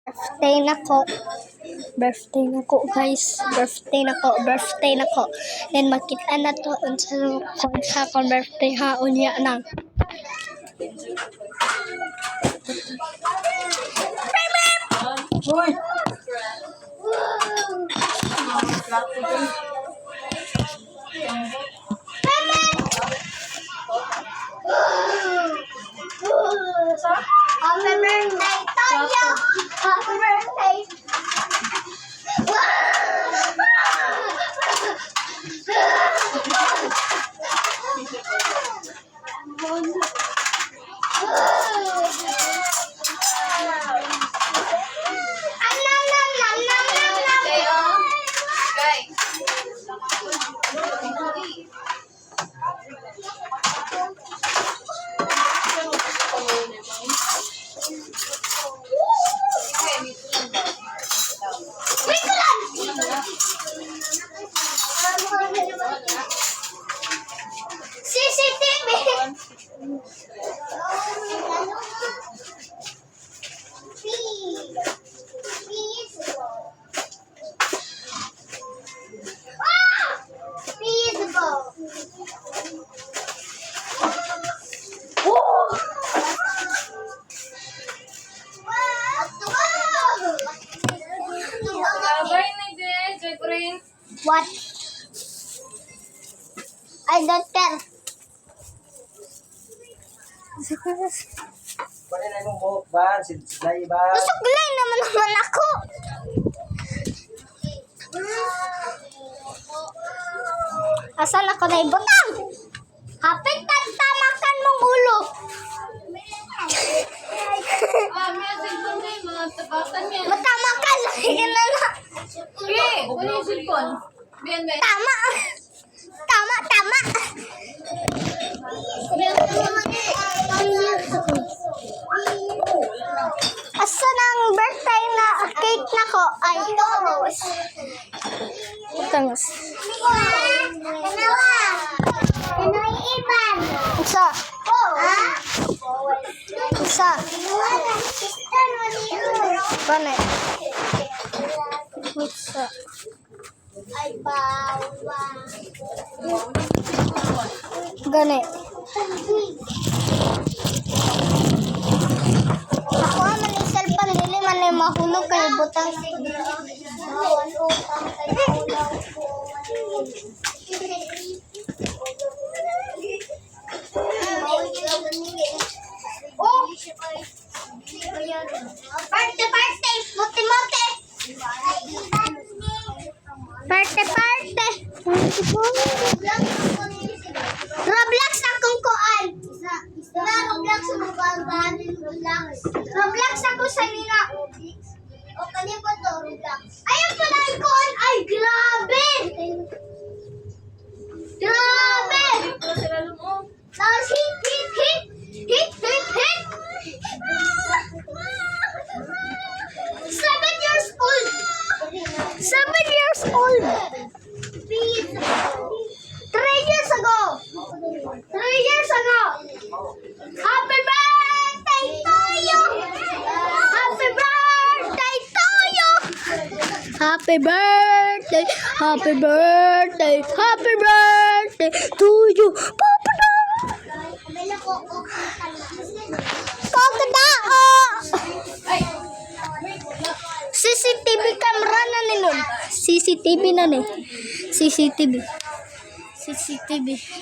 Birthday na ko guys. Birthday na ko. Then makita na to sa akong birthday ha. Unya na. Uy! Happy birthday to you! Happy birthday! CCTV! What? I don't care. Pwede na yung buhok ba? Silay ba? Suglay naman ako. Asan ako na ibutang? Hapit at tamakan mong ulo. Matamakan lagi ka na na. Tama. Asan ang birthday na cake na ko? Ay, tangos. Isa. Gane. Isa. Gane. Ako man yung cellphone, dili man yung mahulog kay butang. Oh! Parte! Mote! Parte! Roblox akong kuan. Roblox ako sa nila. O kanya pa to Roblox. Ayun pala yung kuan. Ay grabe. Tapos hit. 7 years old. 7 years old. 3 years ago. Happy birthday to you. Happy birthday to you. Papa na. CCTV camera na nun. CCTV na ni. CCTV.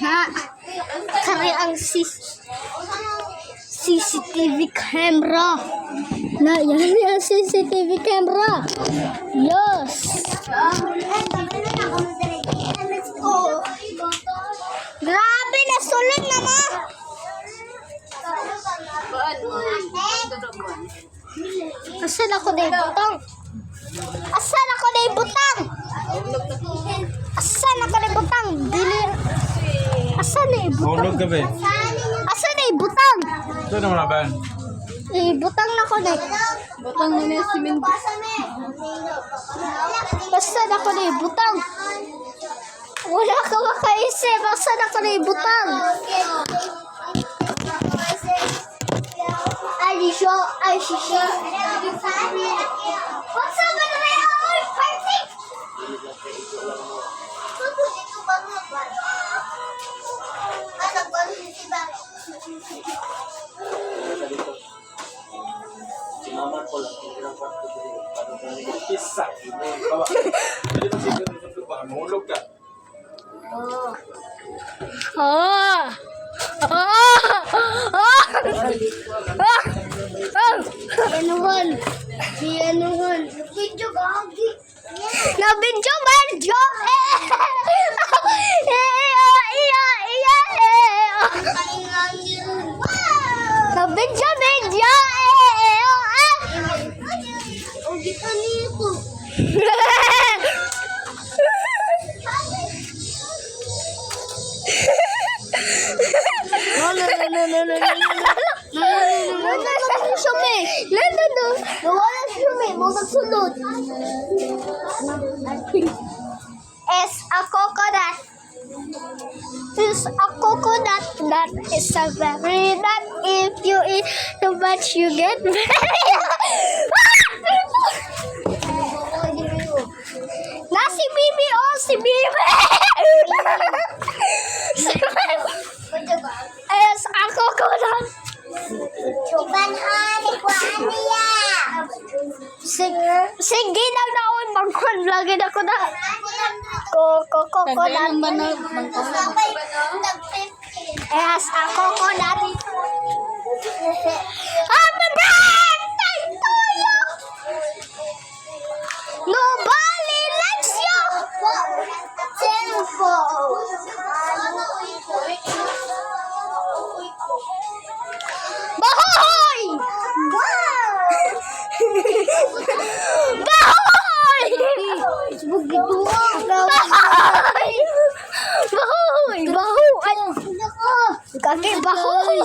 Ha? Kari ang CCTV camera. Na yan yung CCTV camera. Yes. Grabe na sulit naman. Asan ako na ibutang? Dili. Asan na ibutang? Hulog ka ba? Asan na ibutang? Ito naman na ba? Ibutang na ko na. Butang na na si Mindy. Asan ako na ibutang? Wala ka makaisip. Asan ako na ibutang? Ay, sisyo. Isa. Bawa. Jadi masih bentuk bahan muluk ka. Oh. Oh. Oh. Anuhan. Si anuhan. Video gagi. Na video medyo. Na video medyo. Oh, kita nito. It's a coconut. It's a coconut that is a very nut. If you eat too much, you get very. Na si Bibi, oh si Bibi. Es a coconut. Sige na naon magkon lagi na ko na. Coconut. Es a coconut. Happy birthday to you. Nobody likes you. Tempo. Bahoy! Bahoy! Bahoy! Bahoy! Bahoy! Kaki bahoy!